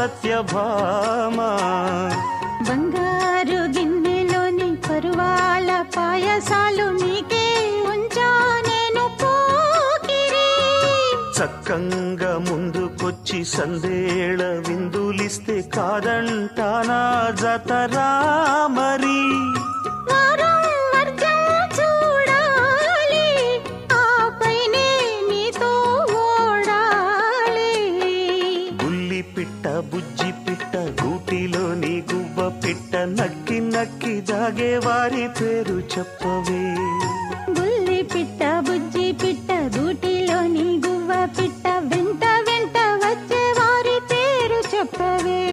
సత్యభామ. బంగారు గిన్నెలోని పరువాల పాయసాలు నీకే ఉంచా నేను పోకిరి. చక్కంగా ముందుకొచ్చి సందేళ విందులిస్తే కాదంటానా జతరా మరి. వారం వర్జం చూడాలి, ఆపైనే నీతో ఓడాలి. బుల్లి పిట్ట బుజ్జి పిట్ట గూటిలోని గువ్వ పిట్ట నక్కి నక్కి దాగే వారి పేరు చెప్పవే.